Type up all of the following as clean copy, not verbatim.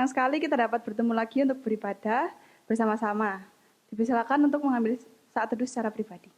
Senang sekali kita dapat bertemu lagi untuk beribadah bersama-sama. Dipersilakan untuk mengambil saat teduh secara pribadi.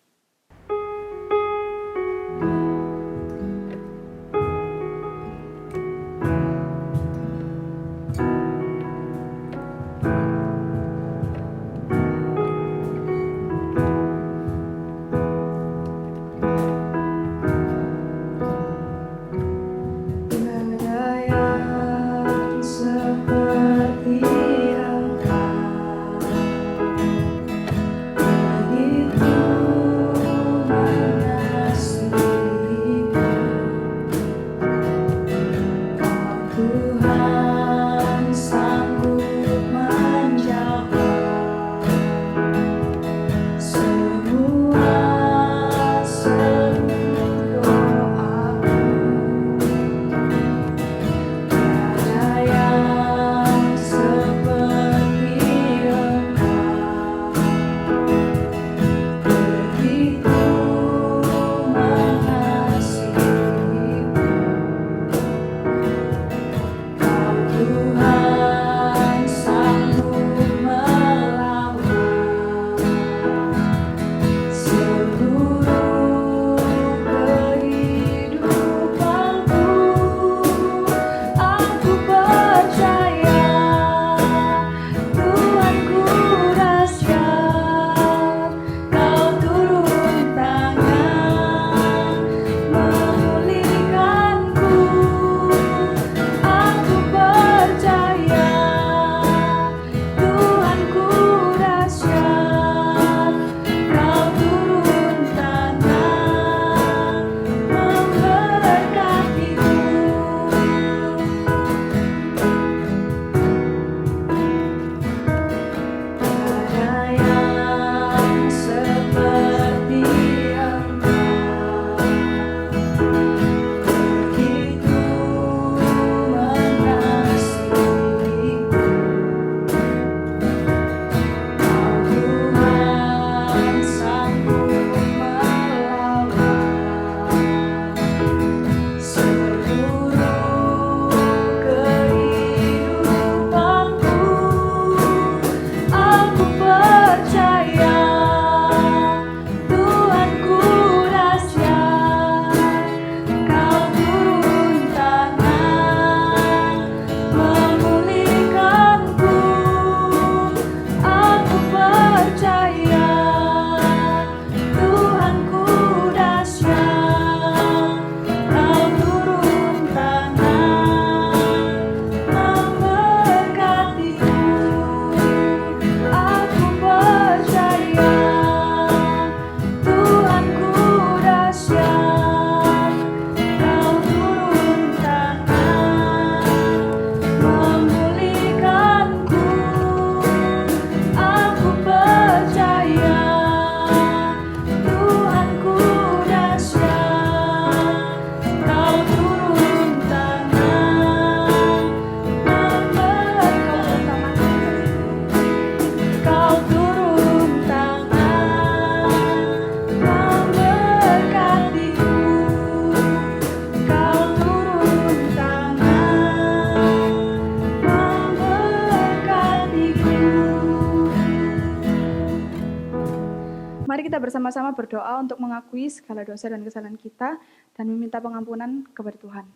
Mari kita bersama-sama berdoa untuk mengakui segala dosa dan kesalahan kita dan meminta pengampunan kepada Tuhan.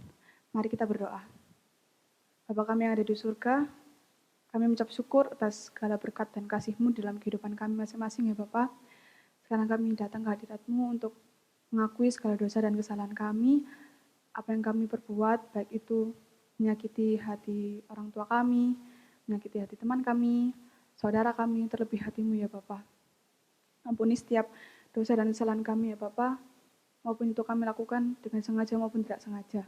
Mari kita berdoa. Bapa kami yang ada di surga, kami mengucap syukur atas segala berkat dan kasih-Mu dalam kehidupan kami masing-masing ya Bapa. Sekarang kami datang ke hadirat-Mu untuk mengakui segala dosa dan kesalahan kami, apa yang kami perbuat, baik itu menyakiti hati orang tua kami, menyakiti hati teman kami, saudara kami, terlebih hati-Mu ya Bapa. Ampuni setiap dosa dan kesalahan kami ya Bapa, maupun itu kami lakukan dengan sengaja maupun tidak sengaja.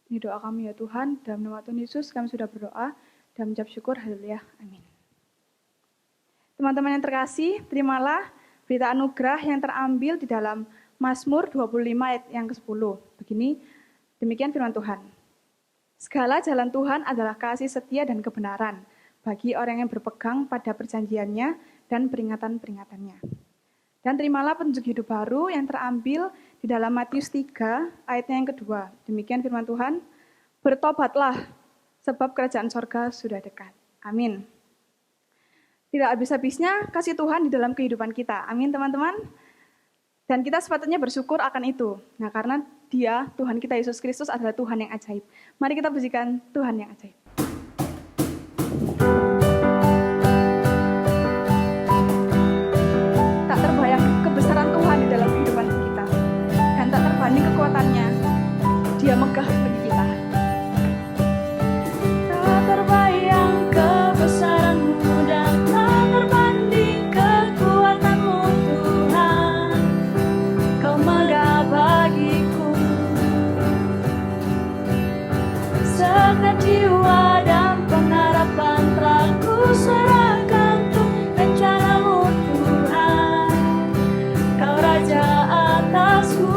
Ini doa kami ya Tuhan, dalam nama Tuhan Yesus kami sudah berdoa dan mengucap syukur, haleluya, amin. Teman-teman yang terkasih, terimalah berita anugerah yang terambil di dalam Mazmur 25 ayat yang ke-10. Begini, demikian firman Tuhan. Segala jalan Tuhan adalah kasih setia dan kebenaran bagi orang yang berpegang pada perjanjiannya dan peringatan-peringatannya. Dan terimalah petunjuk hidup baru yang terambil di dalam Matius 3 ayatnya yang kedua. Demikian firman Tuhan, bertobatlah, sebab kerajaan sorga sudah dekat. Amin. Tidak habis-habisnya kasih Tuhan di dalam kehidupan kita. Amin teman-teman. Dan kita sepatutnya bersyukur akan itu. Nah karena Dia, Tuhan kita Yesus Kristus adalah Tuhan yang ajaib. Mari kita pujikan Tuhan yang ajaib. Tak terbayang kebesaran Tuhan di dalam kehidupan kita. Dan tak terbanding kekuatannya. Dia megah bagi kita. Tak terbayang kebesaran-Mu dan tak terbanding kekuatan-Mu Tuhan. Kau megah bagiku. Setiap jiwa dan pengharapan telah kuserahkan untuk rencana-Mu Tuhan. Kau Raja atasku.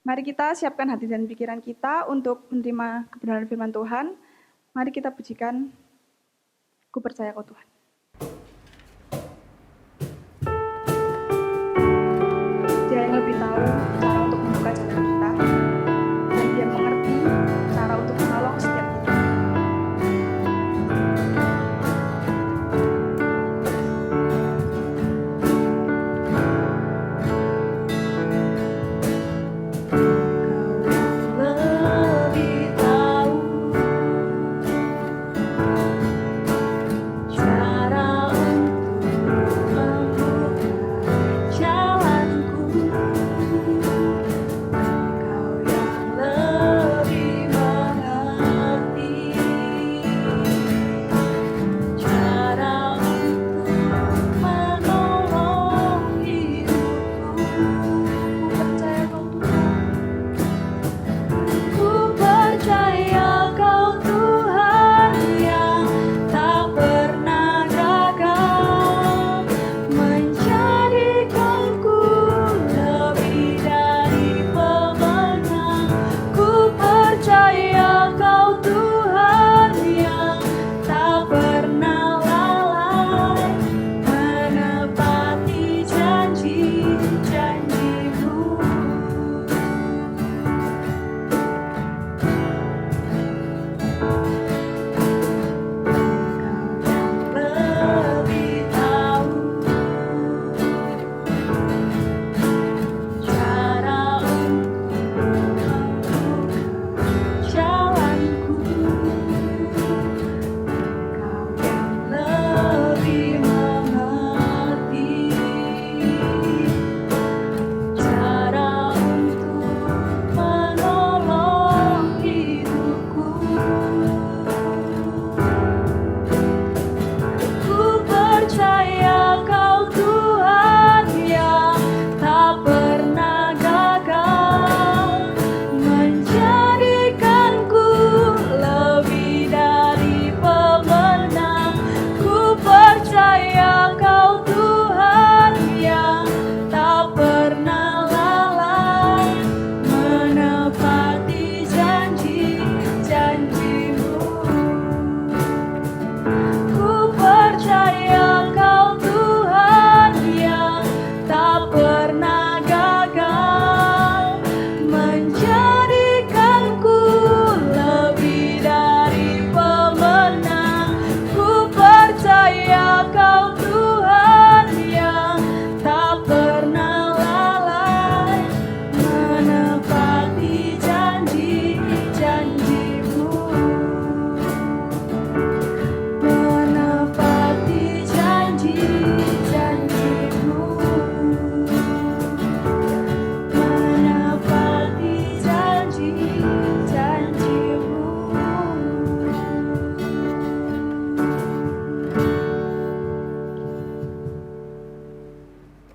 Mari kita siapkan hati dan pikiran kita untuk menerima kebenaran firman Tuhan. Mari kita pujikan, Ku percaya Kau Tuhan. Dia yang lebih tahu cara untuk membuka jalan kita, dan Dia mengerti cara untuk menolong setiap kita. Lebih tahu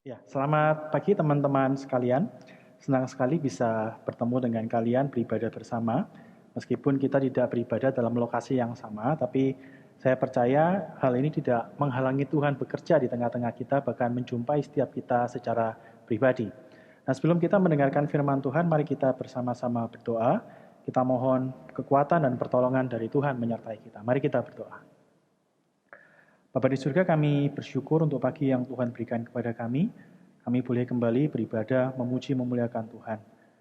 Ya, selamat pagi teman-teman sekalian. Senang sekali bisa bertemu dengan kalian beribadah bersama. Meskipun kita tidak beribadah dalam lokasi yang sama, tapi saya percaya hal ini tidak menghalangi Tuhan bekerja di tengah-tengah kita, bahkan menjumpai setiap kita secara pribadi. Nah, sebelum kita mendengarkan firman Tuhan, mari kita bersama-sama berdoa. Kita mohon kekuatan dan pertolongan dari Tuhan menyertai kita. Mari kita berdoa. Bapa di surga, kami bersyukur untuk pagi yang Tuhan berikan kepada kami. Kami boleh kembali beribadah, memuji, memuliakan Tuhan.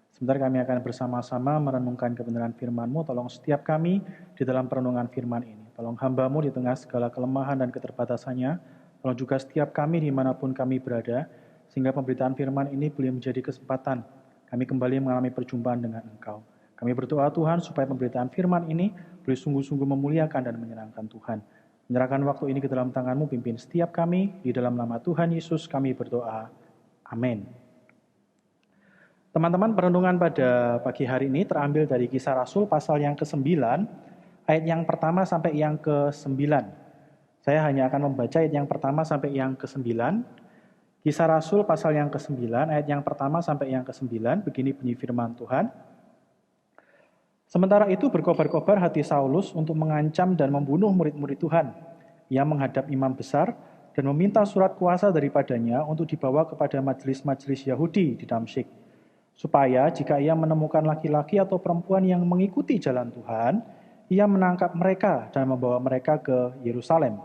Sebentar kami akan bersama-sama merenungkan kebenaran firman-Mu. Tolong setiap kami di dalam perenungan firman ini. Tolong hamba-Mu di tengah segala kelemahan dan keterbatasannya. Tolong juga setiap kami dimanapun kami berada, sehingga pemberitaan firman ini boleh menjadi kesempatan kami kembali mengalami perjumpaan dengan Engkau. Kami berdoa Tuhan supaya pemberitaan firman ini boleh sungguh-sungguh memuliakan dan menyenangkan Tuhan. Menyerahkan waktu ini ke dalam tangan-Mu, pimpin setiap kami, di dalam nama Tuhan Yesus kami berdoa. Amin. Teman-teman, perenungan pada pagi hari ini terambil dari Kisah Rasul pasal yang ke-9, ayat yang pertama sampai yang ke-9. Saya hanya akan membaca ayat yang pertama sampai yang ke-9. Kisah Rasul pasal yang ke-9, ayat yang pertama sampai yang ke-9, begini bunyi firman Tuhan. Sementara itu berkobar-kobar hati Saulus untuk mengancam dan membunuh murid-murid Tuhan. Ia menghadap imam besar dan meminta surat kuasa daripadanya untuk dibawa kepada majelis-majelis Yahudi di Damsyik, supaya jika ia menemukan laki-laki atau perempuan yang mengikuti jalan Tuhan, ia menangkap mereka dan membawa mereka ke Yerusalem.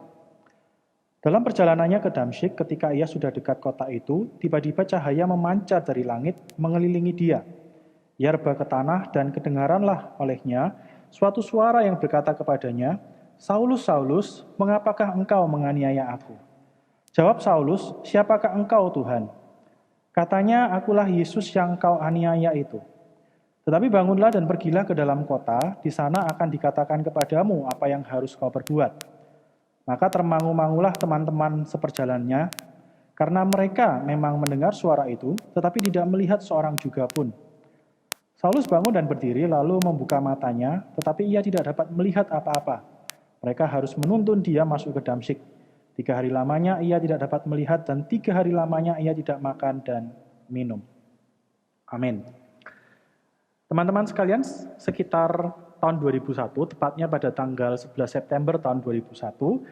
Dalam perjalanannya ke Damsyik, ketika ia sudah dekat kota itu, tiba-tiba cahaya memancar dari langit mengelilingi dia. Ia rebah ke tanah dan kedengaranlah olehnya suatu suara yang berkata kepadanya, "Saulus, Saulus, mengapakah engkau menganiaya aku?" Jawab Saulus, "Siapakah engkau, Tuhan?" Katanya, "Akulah Yesus yang kau aniaya itu. Tetapi bangunlah dan pergilah ke dalam kota, di sana akan dikatakan kepadamu apa yang harus kau perbuat." Maka termangu-mangulah teman-teman seperjalannya, karena mereka memang mendengar suara itu, tetapi tidak melihat seorang juga pun. Saulus bangun dan berdiri, lalu membuka matanya, tetapi ia tidak dapat melihat apa-apa. Mereka harus menuntun dia masuk ke Damsyik. 3 hari lamanya ia tidak dapat melihat, dan 3 hari lamanya ia tidak makan dan minum. Amin. Teman-teman sekalian, sekitar tahun 2001, tepatnya pada tanggal 11 September tahun 2001,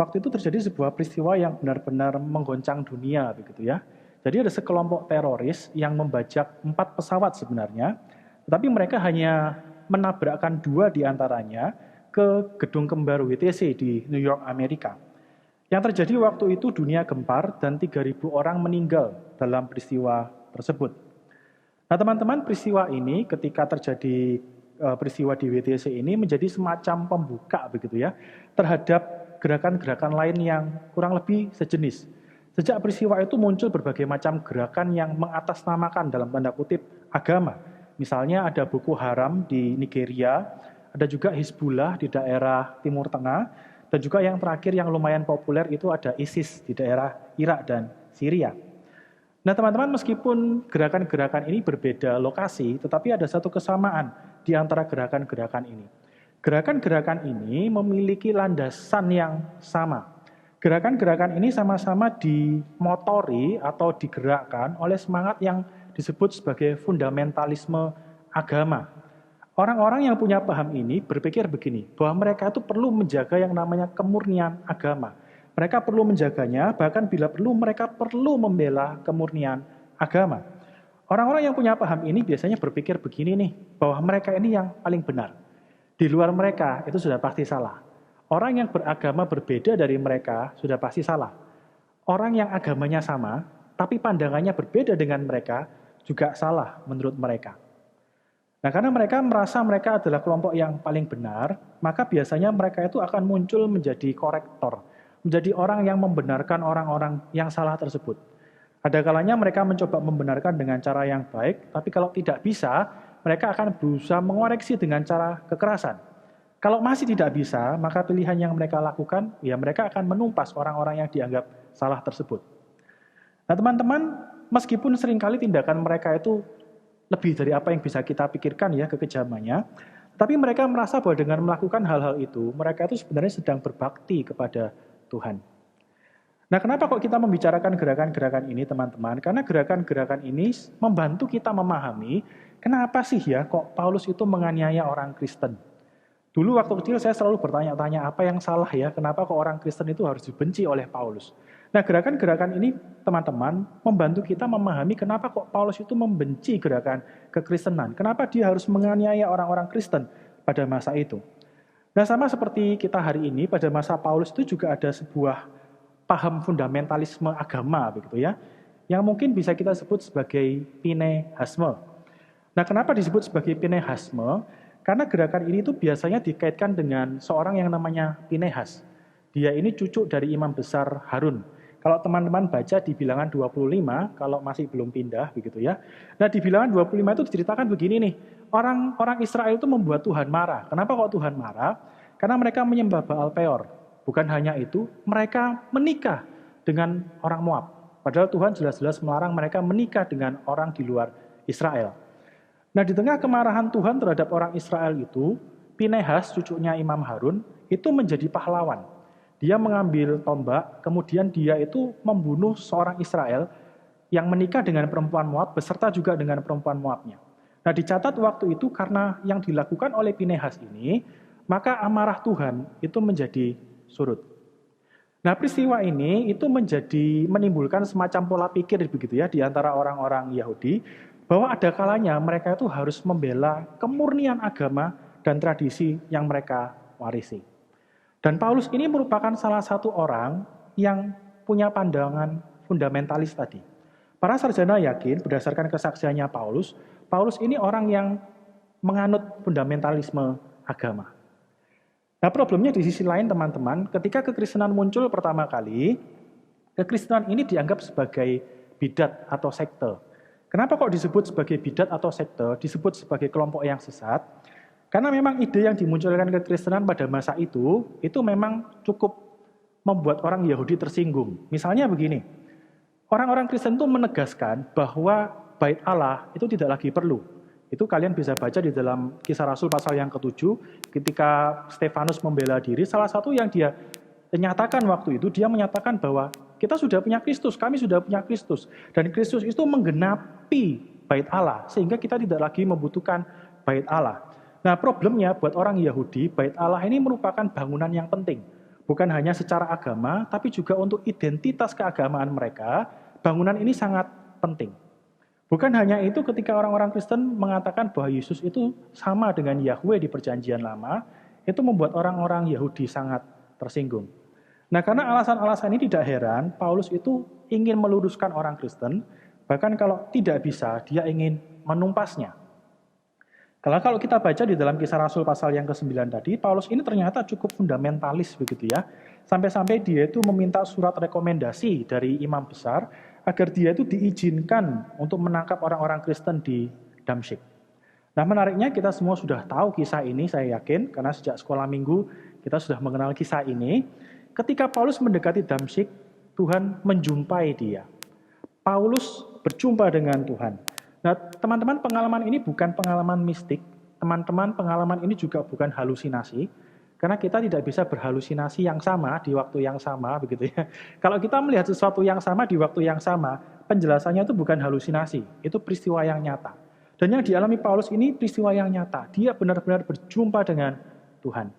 waktu itu terjadi sebuah peristiwa yang benar-benar menggoncang dunia, begitu ya. Jadi ada sekelompok teroris yang membajak 4 pesawat sebenarnya, tetapi mereka hanya menabrakkan 2 diantaranya ke gedung kembar WTC di New York, Amerika. Yang terjadi waktu itu dunia gempar dan 3.000 orang meninggal dalam peristiwa tersebut. Nah teman-teman, peristiwa ini ketika terjadi peristiwa di WTC ini menjadi semacam pembuka begitu ya terhadap gerakan-gerakan lain yang kurang lebih sejenis. Sejak peristiwa itu muncul berbagai macam gerakan yang mengatasnamakan dalam tanda kutip agama. Misalnya ada Boko Haram di Nigeria, ada juga Hizbullah di daerah Timur Tengah, dan juga yang terakhir yang lumayan populer itu ada ISIS di daerah Irak dan Syria. Nah teman-teman, meskipun gerakan-gerakan ini berbeda lokasi, tetapi ada satu kesamaan di antara gerakan-gerakan ini. Gerakan-gerakan ini memiliki landasan yang sama. Gerakan-gerakan ini sama-sama dimotori atau digerakkan oleh semangat yang disebut sebagai fundamentalisme agama. Orang-orang yang punya paham ini berpikir begini, bahwa mereka itu perlu menjaga yang namanya kemurnian agama. Mereka perlu menjaganya, bahkan bila perlu mereka perlu membela kemurnian agama. Orang-orang yang punya paham ini biasanya berpikir begini nih, bahwa mereka ini yang paling benar. Di luar mereka itu sudah pasti salah. Orang yang beragama berbeda dari mereka sudah pasti salah. Orang yang agamanya sama, tapi pandangannya berbeda dengan mereka, juga salah menurut mereka. Nah, karena mereka merasa mereka adalah kelompok yang paling benar, maka biasanya mereka itu akan muncul menjadi korektor, menjadi orang yang membenarkan orang-orang yang salah tersebut. Ada kalanya mereka mencoba membenarkan dengan cara yang baik, tapi kalau tidak bisa, mereka akan berusaha mengoreksi dengan cara kekerasan. Kalau masih tidak bisa, maka pilihan yang mereka lakukan, ya mereka akan menumpas orang-orang yang dianggap salah tersebut. Nah teman-teman, meskipun seringkali tindakan mereka itu lebih dari apa yang bisa kita pikirkan ya kekejamannya, tapi mereka merasa bahwa dengan melakukan hal-hal itu, mereka itu sebenarnya sedang berbakti kepada Tuhan. Nah, kenapa kok kita membicarakan gerakan-gerakan ini, teman-teman? Karena gerakan-gerakan ini membantu kita memahami kenapa sih ya kok Paulus itu menganiaya orang Kristen. Dulu waktu kecil saya selalu bertanya-tanya apa yang salah ya, kenapa kok orang Kristen itu harus dibenci oleh Paulus. Nah, gerakan-gerakan ini, teman-teman, membantu kita memahami kenapa kok Paulus itu membenci gerakan kekristenan. Kenapa dia harus menganiaya orang-orang Kristen pada masa itu. Nah, sama seperti kita hari ini, pada masa Paulus itu juga ada sebuah paham fundamentalisme agama, begitu ya, yang mungkin bisa kita sebut sebagai Pinehasme. Nah, kenapa disebut sebagai Pinehasme? Karena gerakan ini tuh biasanya dikaitkan dengan seorang yang namanya Pinehas. Dia ini cucu dari imam besar Harun. Kalau teman-teman baca di bilangan 25, kalau masih belum pindah, begitu ya. Nah, di bilangan 25 itu diceritakan begini nih, orang Israel itu membuat Tuhan marah. Kenapa kok Tuhan marah? Karena mereka menyembah Baal Peor. Bukan hanya itu, mereka menikah dengan orang Moab. Padahal Tuhan jelas-jelas melarang mereka menikah dengan orang di luar Israel. Nah, di tengah kemarahan Tuhan terhadap orang Israel itu, Pinehas, cucunya Imam Harun, itu menjadi pahlawan. Dia mengambil tombak, kemudian dia itu membunuh seorang Israel yang menikah dengan perempuan Moab, beserta juga dengan perempuan Moabnya. Nah, dicatat waktu itu karena yang dilakukan oleh Pinehas ini, maka amarah Tuhan itu menjadi surut. Nah, peristiwa ini itu menimbulkan semacam pola pikir begitu ya di antara orang-orang Yahudi bahwa ada kalanya mereka itu harus membela kemurnian agama dan tradisi yang mereka warisi. Dan Paulus ini merupakan salah satu orang yang punya pandangan fundamentalis tadi. Para sarjana yakin berdasarkan kesaksiannya Paulus ini orang yang menganut fundamentalisme agama. Nah, problemnya di sisi lain, teman-teman, ketika kekristenan muncul pertama kali, kekristenan ini dianggap sebagai bidat atau sekte. Kenapa kok disebut sebagai bidat atau sekte, disebut sebagai kelompok yang sesat? Karena memang ide yang dimunculkan kekristenan pada masa itu memang cukup membuat orang Yahudi tersinggung. Misalnya begini, orang-orang Kristen itu menegaskan bahwa bait Allah itu tidak lagi perlu. Itu kalian bisa baca di dalam Kisah Rasul pasal yang ke-7, ketika Stefanus membela diri, salah satu yang dia nyatakan waktu itu, dia menyatakan bahwa kita sudah punya Kristus, kami sudah punya Kristus. Dan Kristus itu menggenapi bait Allah, sehingga kita tidak lagi membutuhkan bait Allah. Nah, problemnya buat orang Yahudi, bait Allah ini merupakan bangunan yang penting. Bukan hanya secara agama, tapi juga untuk identitas keagamaan mereka, bangunan ini sangat penting. Bukan hanya itu, ketika orang-orang Kristen mengatakan bahwa Yesus itu sama dengan Yahweh di Perjanjian Lama, itu membuat orang-orang Yahudi sangat tersinggung. Nah, karena alasan-alasan ini tidak heran, Paulus itu ingin meluruskan orang Kristen, bahkan kalau tidak bisa, dia ingin menumpasnya. Kalau kita baca di dalam Kisah Rasul pasal yang ke-9 tadi, Paulus ini ternyata cukup fundamentalis begitu ya. Sampai-sampai dia itu meminta surat rekomendasi dari imam besar, agar dia itu diizinkan untuk menangkap orang-orang Kristen di Damsyik. Nah, menariknya kita semua sudah tahu kisah ini, saya yakin, karena sejak sekolah minggu kita sudah mengenal kisah ini. Ketika Paulus mendekati Damsyik, Tuhan menjumpai dia. Paulus berjumpa dengan Tuhan. Nah, teman-teman, pengalaman ini bukan pengalaman mistik. Teman-teman, pengalaman ini juga bukan halusinasi. Karena kita tidak bisa berhalusinasi yang sama di waktu yang sama, begitu ya. Kalau kita melihat sesuatu yang sama di waktu yang sama, penjelasannya itu bukan halusinasi, itu peristiwa yang nyata. Dan yang dialami Paulus ini peristiwa yang nyata. Dia benar-benar berjumpa dengan Tuhan.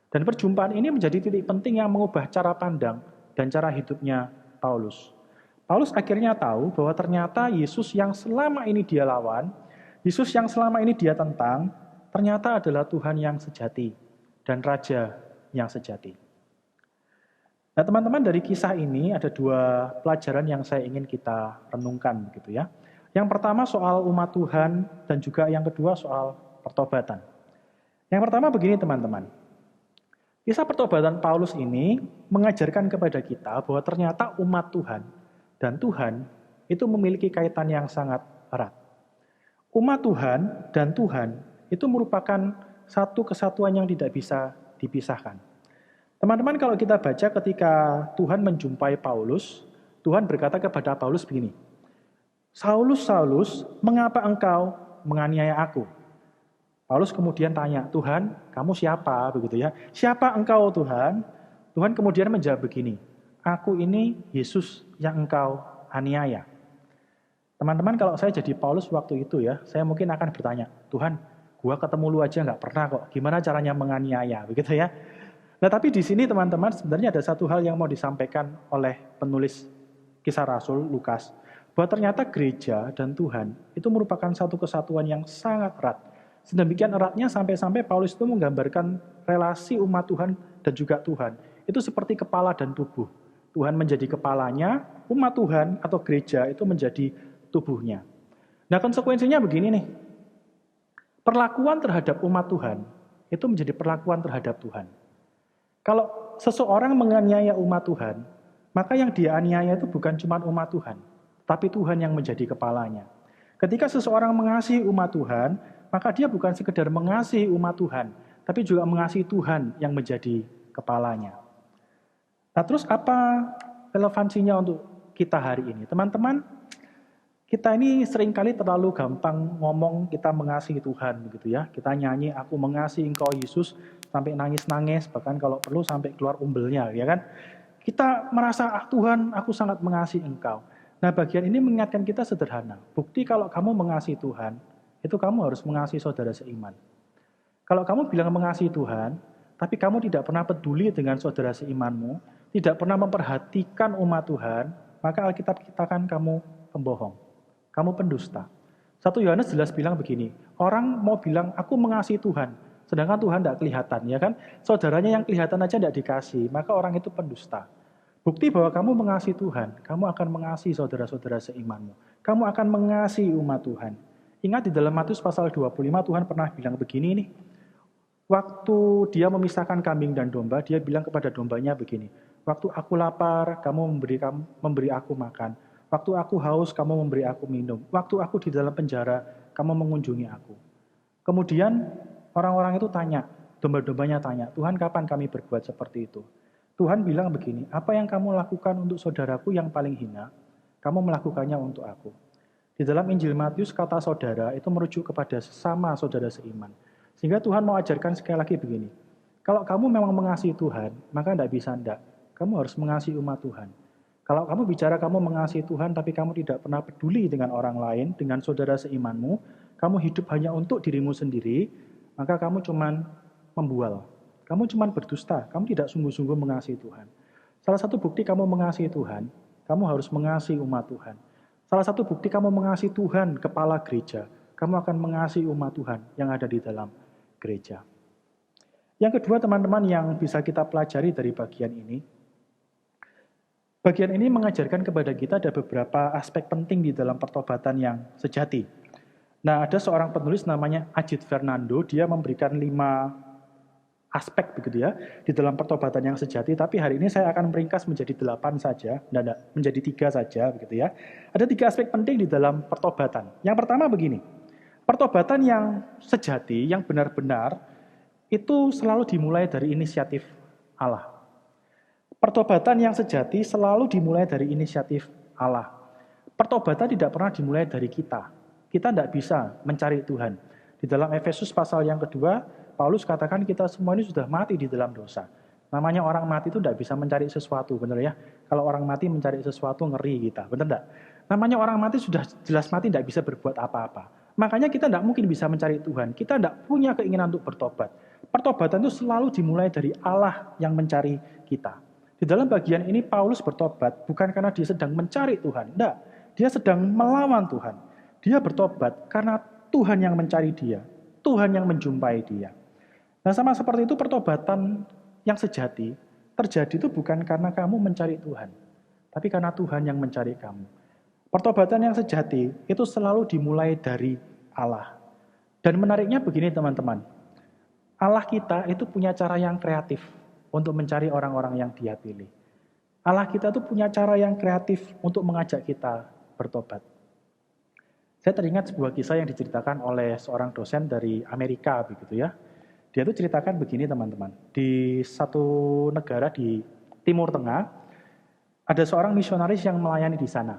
Dan perjumpaan ini menjadi titik penting yang mengubah cara pandang dan cara hidupnya Paulus. Paulus akhirnya tahu bahwa ternyata Yesus yang selama ini dia lawan, Yesus yang selama ini dia tentang, ternyata adalah Tuhan yang sejati dan Raja yang sejati. Nah, teman-teman, dari kisah ini ada dua pelajaran yang saya ingin kita renungkan, begitu ya. Yang pertama soal umat Tuhan, dan juga yang kedua soal pertobatan. Yang pertama begini, teman-teman. Kisah pertobatan Paulus ini mengajarkan kepada kita bahwa ternyata umat Tuhan dan Tuhan itu memiliki kaitan yang sangat erat. Umat Tuhan dan Tuhan itu merupakan satu kesatuan yang tidak bisa dipisahkan. Teman-teman, kalau kita baca ketika Tuhan menjumpai Paulus, Tuhan berkata kepada Paulus begini, "Saulus, Saulus, mengapa engkau menganiaya aku?" Paulus kemudian tanya, "Tuhan, kamu siapa?" Begitu ya. "Siapa engkau, Tuhan?" Tuhan kemudian menjawab begini, aku ini Yesus yang engkau aniaya. Teman-teman, kalau saya jadi Paulus waktu itu ya, saya mungkin akan bertanya, Tuhan, gua ketemu lu aja nggak pernah kok, gimana caranya menganiaya, begitu ya. Nah tapi di sini teman-teman sebenarnya ada satu hal yang mau disampaikan oleh penulis Kisah Rasul Lukas, bahwa ternyata gereja dan Tuhan itu merupakan satu kesatuan yang sangat erat. Sedemikian eratnya sampai-sampai Paulus itu menggambarkan relasi umat Tuhan dan juga Tuhan. Itu seperti kepala dan tubuh. Tuhan menjadi kepalanya, umat Tuhan atau gereja itu menjadi tubuhnya. Nah konsekuensinya begini nih, perlakuan terhadap umat Tuhan itu menjadi perlakuan terhadap Tuhan. Kalau seseorang menganiaya umat Tuhan, maka yang dia aniaya itu bukan cuma umat Tuhan, tapi Tuhan yang menjadi kepalanya. Ketika seseorang mengasihi umat Tuhan, maka dia bukan sekedar mengasihi umat Tuhan, tapi juga mengasihi Tuhan yang menjadi kepalanya. Nah terus apa relevansinya untuk kita hari ini? Teman-teman, kita ini seringkali terlalu gampang ngomong kita mengasihi Tuhan, begitu ya. Kita nyanyi, aku mengasihi Engkau Yesus, sampai nangis-nangis, bahkan kalau perlu sampai keluar umbelnya, ya kan? Kita merasa, Tuhan, aku sangat mengasihi Engkau. Nah, bagian ini mengingatkan kita sederhana. Bukti kalau kamu mengasihi Tuhan, itu kamu harus mengasihi saudara seiman. Kalau kamu bilang mengasihi Tuhan, tapi kamu tidak pernah peduli dengan saudara seimanmu, tidak pernah memperhatikan umat Tuhan, maka Alkitab katakan kamu pembohong. Kamu pendusta. 1 Yohanes jelas bilang begini, orang mau bilang, aku mengasihi Tuhan, sedangkan Tuhan tidak kelihatan, ya kan? Saudaranya yang kelihatan aja tidak dikasih, maka orang itu pendusta. Bukti bahwa kamu mengasihi Tuhan, kamu akan mengasihi saudara-saudara seimanmu. Kamu akan mengasihi umat Tuhan. Ingat di dalam Matius pasal 25, Tuhan pernah bilang begini nih, waktu dia memisahkan kambing dan domba, dia bilang kepada dombanya begini, waktu aku lapar, kamu memberi aku makan. Waktu aku haus, kamu memberi aku minum. Waktu aku di dalam penjara, kamu mengunjungi aku. Kemudian orang-orang itu tanya, domba-dombanya tanya, Tuhan kapan kami berbuat seperti itu? Tuhan bilang begini, apa yang kamu lakukan untuk saudaraku yang paling hina, kamu melakukannya untuk aku. Di dalam Injil Matius, kata saudara itu merujuk kepada sesama saudara seiman. Sehingga Tuhan mau ajarkan sekali lagi begini, kalau kamu memang mengasihi Tuhan, maka tidak bisa tidak. Kamu harus mengasihi umat Tuhan. Kalau kamu bicara kamu mengasihi Tuhan, tapi kamu tidak pernah peduli dengan orang lain, dengan saudara seimanmu, kamu hidup hanya untuk dirimu sendiri, maka kamu cuman membual. Kamu cuman berdusta, kamu tidak sungguh-sungguh mengasihi Tuhan. Salah satu bukti kamu mengasihi Tuhan, kamu harus mengasihi umat Tuhan. Salah satu bukti kamu mengasihi Tuhan, kepala gereja, kamu akan mengasihi umat Tuhan yang ada di dalam gereja. Yang kedua teman-teman yang bisa kita pelajari dari bagian ini mengajarkan kepada kita ada beberapa aspek penting di dalam pertobatan yang sejati. Nah, ada seorang penulis namanya Ajit Fernando, dia memberikan 5 aspek begitu ya, di dalam pertobatan yang sejati, tapi hari ini saya akan meringkas menjadi 8 saja, menjadi 3 saja begitu ya. Ada 3 aspek penting di dalam pertobatan. Yang pertama begini, pertobatan yang sejati, yang benar-benar, itu selalu dimulai dari inisiatif Allah. Pertobatan yang sejati selalu dimulai dari inisiatif Allah. Pertobatan tidak pernah dimulai dari kita. Kita tidak bisa mencari Tuhan. Di dalam Efesus pasal yang kedua, Paulus katakan kita semua ini sudah mati di dalam dosa. Namanya orang mati itu tidak bisa mencari sesuatu, benar ya? Kalau orang mati mencari sesuatu ngeri kita, benar tidak? Namanya orang mati sudah jelas mati tidak bisa berbuat apa-apa. Makanya kita tidak mungkin bisa mencari Tuhan. Kita tidak punya keinginan untuk bertobat. Pertobatan itu selalu dimulai dari Allah yang mencari kita. Di dalam bagian ini Paulus bertobat bukan karena dia sedang mencari Tuhan. Tidak, dia sedang melawan Tuhan. Dia bertobat karena Tuhan yang mencari dia. Tuhan yang menjumpai dia. Nah sama seperti itu pertobatan yang sejati terjadi itu bukan karena kamu mencari Tuhan. Tapi karena Tuhan yang mencari kamu. Pertobatan yang sejati itu selalu dimulai dari Allah. Dan menariknya begini teman-teman. Allah kita itu punya cara yang kreatif untuk mencari orang-orang yang dia pilih. Allah kita itu punya cara yang kreatif untuk mengajak kita bertobat. Saya teringat sebuah kisah yang diceritakan oleh seorang dosen dari Amerika begitu ya. Dia itu ceritakan begini teman-teman. Di satu negara di Timur Tengah ada seorang misionaris yang melayani di sana.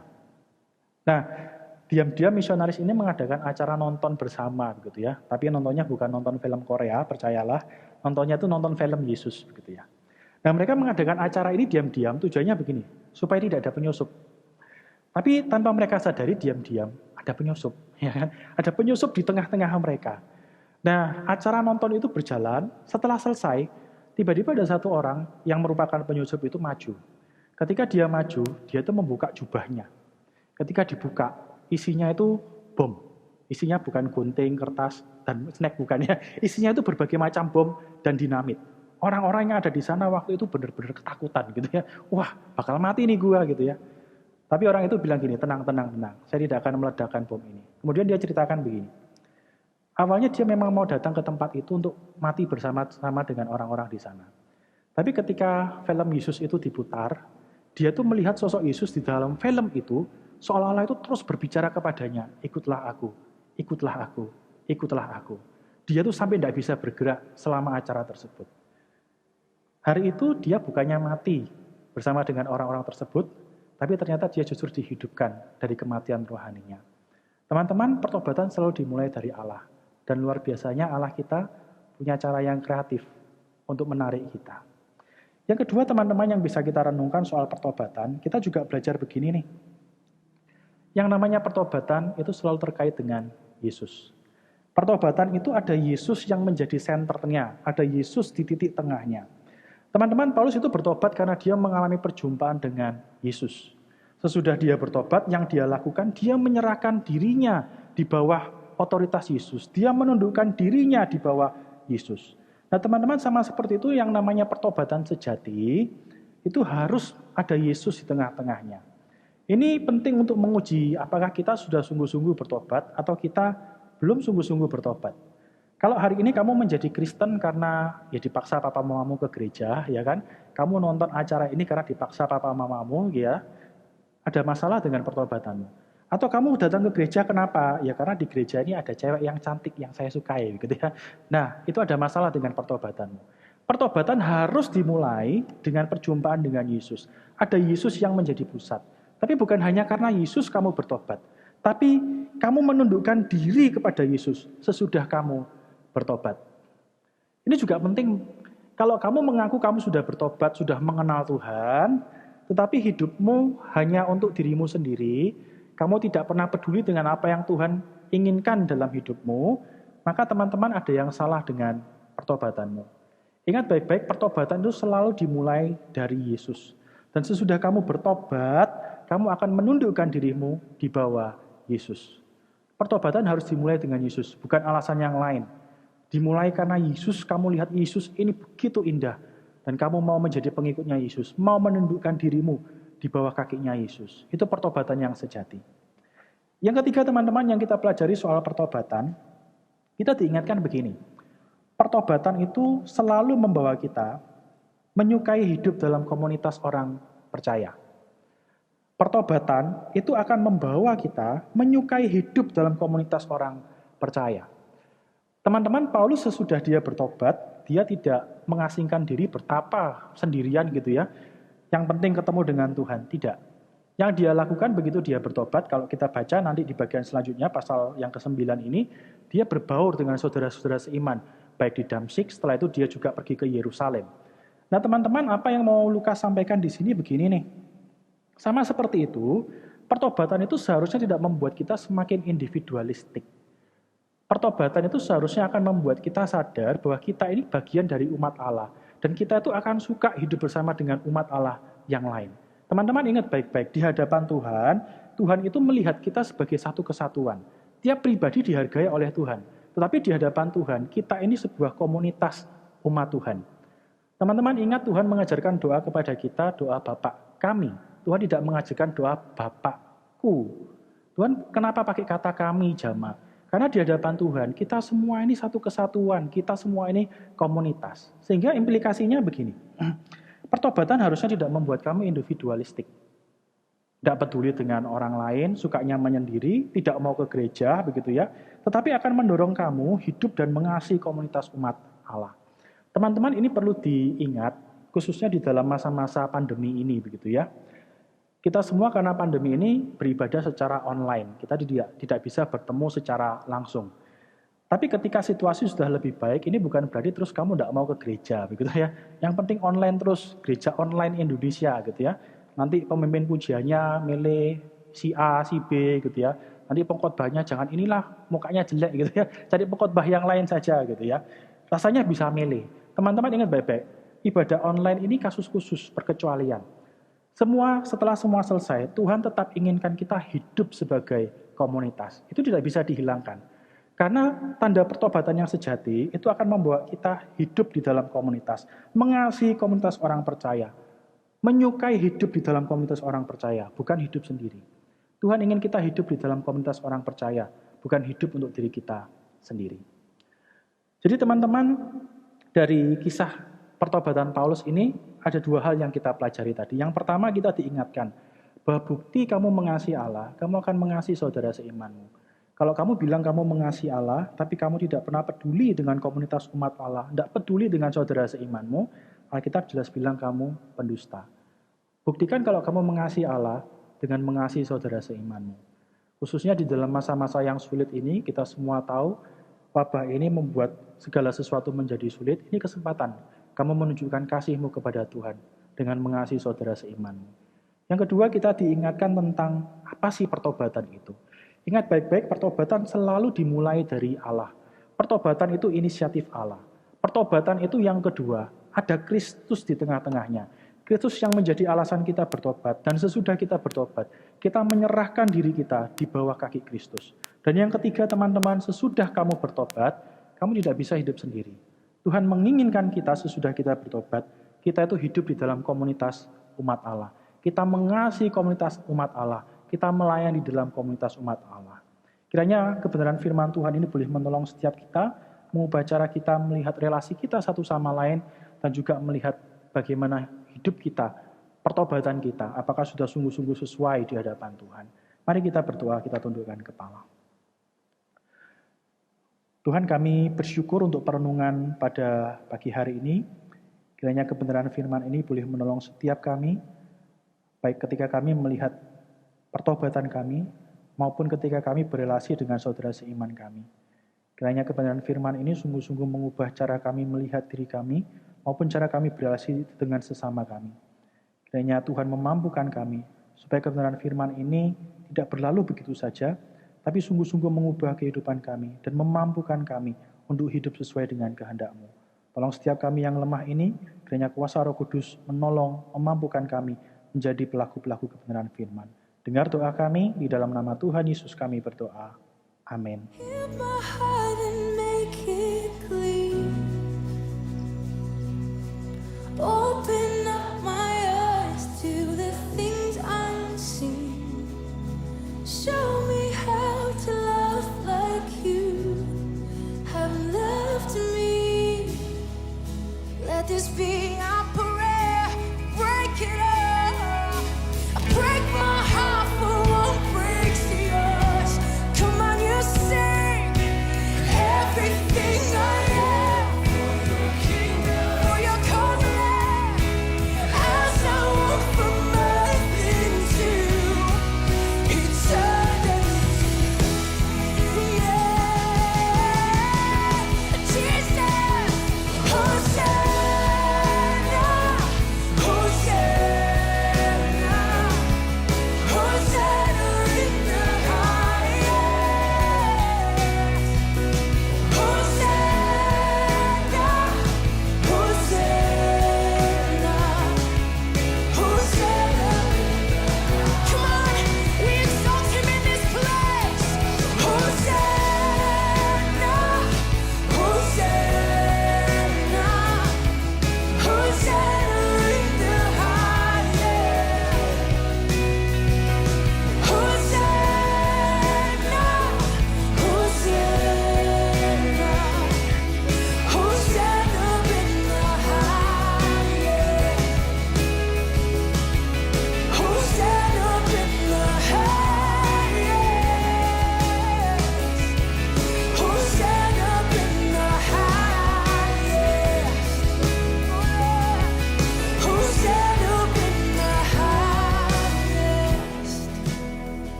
Nah, diam-diam misionaris ini mengadakan acara nonton bersama begitu ya. Tapi nontonnya bukan nonton film Korea, percayalah. Nontonnya itu nonton film Yesus begitu ya. Nah, mereka mengadakan acara ini diam-diam, tujuannya begini, supaya tidak ada penyusup. Tapi tanpa mereka sadari, diam-diam ada penyusup. Ya kan? Ada penyusup di tengah-tengah mereka. Nah, acara nonton itu berjalan, setelah selesai, tiba-tiba ada satu orang yang merupakan penyusup itu maju. Ketika dia maju, dia itu membuka jubahnya. Ketika dibuka, isinya itu bom. Isinya bukan gunting, kertas, dan snack bukan ya. Isinya itu berbagai macam bom dan dinamit. Orang-orang yang ada di sana waktu itu benar-benar ketakutan gitu ya. Wah, bakal mati nih gua gitu ya. Tapi orang itu bilang gini, tenang. Saya tidak akan meledakkan bom ini. Kemudian dia ceritakan begini. Awalnya dia memang mau datang ke tempat itu untuk mati bersama-sama dengan orang-orang di sana. Tapi ketika film Yesus itu diputar, dia tuh melihat sosok Yesus di dalam film itu, seolah-olah itu terus berbicara kepadanya, ikutlah aku, ikutlah aku, ikutlah aku. Dia tuh sampai tidak bisa bergerak selama acara tersebut. Hari itu dia bukannya mati bersama dengan orang-orang tersebut, tapi ternyata dia justru dihidupkan dari kematian rohaninya. Teman-teman, pertobatan selalu dimulai dari Allah. Dan luar biasanya Allah kita punya cara yang kreatif untuk menarik kita. Yang kedua, teman-teman, yang bisa kita renungkan soal pertobatan, kita juga belajar begini nih. Yang namanya pertobatan itu selalu terkait dengan Yesus. Pertobatan itu ada Yesus yang menjadi senternya, ada Yesus di titik tengahnya. Teman-teman, Paulus itu bertobat karena dia mengalami perjumpaan dengan Yesus. Sesudah dia bertobat, yang dia lakukan, dia menyerahkan dirinya di bawah otoritas Yesus. Dia menundukkan dirinya di bawah Yesus. Nah, teman-teman, sama seperti itu yang namanya pertobatan sejati, itu harus ada Yesus di tengah-tengahnya. Ini penting untuk menguji apakah kita sudah sungguh-sungguh bertobat atau kita belum sungguh-sungguh bertobat. Kalau hari ini kamu menjadi Kristen karena ya dipaksa papa mamamu ke gereja, ya kan? Kamu nonton acara ini karena dipaksa papa mamamu, ya. Ada masalah dengan pertobatanmu. Atau kamu datang ke gereja kenapa? Ya karena di gereja ini ada cewek yang cantik yang saya sukai gitu ya. Nah, itu ada masalah dengan pertobatanmu. Pertobatan harus dimulai dengan perjumpaan dengan Yesus. Ada Yesus yang menjadi pusat. Tapi bukan hanya karena Yesus kamu bertobat, tapi kamu menundukkan diri kepada Yesus sesudah kamu bertobat. Ini juga penting. Kalau kamu mengaku kamu sudah bertobat, sudah mengenal Tuhan, tetapi hidupmu hanya untuk dirimu sendiri, kamu tidak pernah peduli dengan apa yang Tuhan inginkan dalam hidupmu, maka teman-teman ada yang salah dengan pertobatanmu. Ingat baik-baik, pertobatan itu selalu dimulai dari Yesus. Dan sesudah kamu bertobat, kamu akan menundukkan dirimu di bawah Yesus. Pertobatan harus dimulai dengan Yesus, bukan alasan yang lain. Dimulai karena Yesus, kamu lihat Yesus ini begitu indah. Dan kamu mau menjadi pengikutnya Yesus, mau menundukkan dirimu di bawah kakinya Yesus. Itu pertobatan yang sejati. Yang ketiga, teman-teman, yang kita pelajari soal pertobatan, kita diingatkan begini. Pertobatan itu selalu membawa kita menyukai hidup dalam komunitas orang percaya. Pertobatan itu akan membawa kita menyukai hidup dalam komunitas orang percaya. Teman-teman, Paulus sesudah dia bertobat, dia tidak mengasingkan diri bertapa sendirian gitu ya. Yang penting ketemu dengan Tuhan, tidak. Yang dia lakukan begitu dia bertobat, kalau kita baca nanti di bagian selanjutnya, pasal yang ke-9 ini, dia berbaur dengan saudara-saudara seiman, baik di Damsyik, setelah itu dia juga pergi ke Yerusalem. Nah teman-teman, apa yang mau Lukas sampaikan di sini begini nih. Sama seperti itu, pertobatan itu seharusnya tidak membuat kita semakin individualistik. Pertobatan itu seharusnya akan membuat kita sadar bahwa kita ini bagian dari umat Allah. Dan kita itu akan suka hidup bersama dengan umat Allah yang lain. Teman-teman ingat baik-baik, di hadapan Tuhan, Tuhan itu melihat kita sebagai satu kesatuan. Tiap pribadi dihargai oleh Tuhan. Tetapi di hadapan Tuhan, kita ini sebuah komunitas umat Tuhan. Teman-teman ingat Tuhan mengajarkan doa kepada kita, doa Bapa kami. Tuhan tidak mengajarkan doa Bapakku. Tuhan kenapa pakai kata kami jamaah? Karena di hadapan Tuhan, kita semua ini satu kesatuan, kita semua ini komunitas. Sehingga implikasinya begini, pertobatan harusnya tidak membuat kamu individualistik. Tidak peduli dengan orang lain, sukanya menyendiri, tidak mau ke gereja, begitu ya. Tetapi akan mendorong kamu hidup dan mengasihi komunitas umat Allah. Teman-teman, ini perlu diingat, khususnya di dalam masa-masa pandemi ini, begitu ya. Kita semua karena pandemi ini beribadah secara online. Kita tidak bisa bertemu secara langsung. Tapi ketika situasi sudah lebih baik, ini bukan berarti terus kamu tidak mau ke gereja, begitu ya. Yang penting online terus, gereja online Indonesia, gitu ya. Nanti pemimpin pujiannya milih si A, si B, gitu ya. Nanti pengkhotbahnya jangan inilah mukanya jelek, gitu ya. Cari pengkhotbah yang lain saja, gitu ya. Rasanya bisa milih. Teman-teman ingat baik-baik, ibadah online ini kasus khusus, perkecualian. Setelah semua selesai, Tuhan tetap inginkan kita hidup sebagai komunitas. Itu tidak bisa dihilangkan. Karena tanda pertobatan yang sejati itu akan membawa kita hidup di dalam komunitas, mengasihi komunitas orang percaya, menyukai hidup di dalam komunitas orang percaya, bukan hidup sendiri. Tuhan ingin kita hidup di dalam komunitas orang percaya, bukan hidup untuk diri kita sendiri. Jadi teman-teman, dari kisah pertobatan Paulus ini ada dua hal yang kita pelajari tadi. Yang pertama kita diingatkan bahwa bukti kamu mengasihi Allah, kamu akan mengasihi saudara seimanmu. Kalau kamu bilang kamu mengasihi Allah, tapi kamu tidak pernah peduli dengan komunitas umat Allah, tidak peduli dengan saudara seimanmu, Alkitab jelas bilang kamu pendusta. Buktikan kalau kamu mengasihi Allah dengan mengasihi saudara seimanmu. Khususnya di dalam masa-masa yang sulit ini, kita semua tahu wabah ini membuat segala sesuatu menjadi sulit. Ini kesempatan kamu menunjukkan kasihmu kepada Tuhan dengan mengasihi saudara seimanmu. Yang kedua, kita diingatkan tentang apa sih pertobatan itu. Ingat baik-baik, pertobatan selalu dimulai dari Allah. Pertobatan itu inisiatif Allah. Pertobatan itu yang kedua, ada Kristus di tengah-tengahnya. Kristus yang menjadi alasan kita bertobat. Dan sesudah kita bertobat, kita menyerahkan diri kita di bawah kaki Kristus. Dan yang ketiga teman-teman, sesudah kamu bertobat, kamu tidak bisa hidup sendiri. Tuhan menginginkan kita sesudah kita bertobat, kita itu hidup di dalam komunitas umat Allah. Kita mengasihi komunitas umat Allah. Kita melayani di dalam komunitas umat Allah. Kiranya kebenaran firman Tuhan ini boleh menolong setiap kita, mengubah cara kita melihat relasi kita satu sama lain, dan juga melihat bagaimana hidup kita, pertobatan kita, apakah sudah sungguh-sungguh sesuai di hadapan Tuhan. Mari kita berdoa, kita tundukkan kepala. Tuhan, kami bersyukur untuk perenungan pada pagi hari ini. Kiranya kebenaran firman ini boleh menolong setiap kami, baik ketika kami melihat pertobatan kami, maupun ketika kami berelasi dengan saudara seiman kami. Kiranya kebenaran firman ini sungguh-sungguh mengubah cara kami melihat diri kami, maupun cara kami berelasi dengan sesama kami. Kiranya Tuhan memampukan kami, supaya kebenaran firman ini tidak berlalu begitu saja, tapi sungguh-sungguh mengubah kehidupan kami, dan memampukan kami untuk hidup sesuai dengan kehendak-Mu. Tolong setiap kami yang lemah ini, kiranya kuasa Roh Kudus menolong, memampukan kami menjadi pelaku-pelaku kebenaran firman. Dengar doa kami, di dalam nama Tuhan Yesus kami berdoa. Amin. Open up my eyes to the things unseen. Show me how to love like you have loved me. Let this be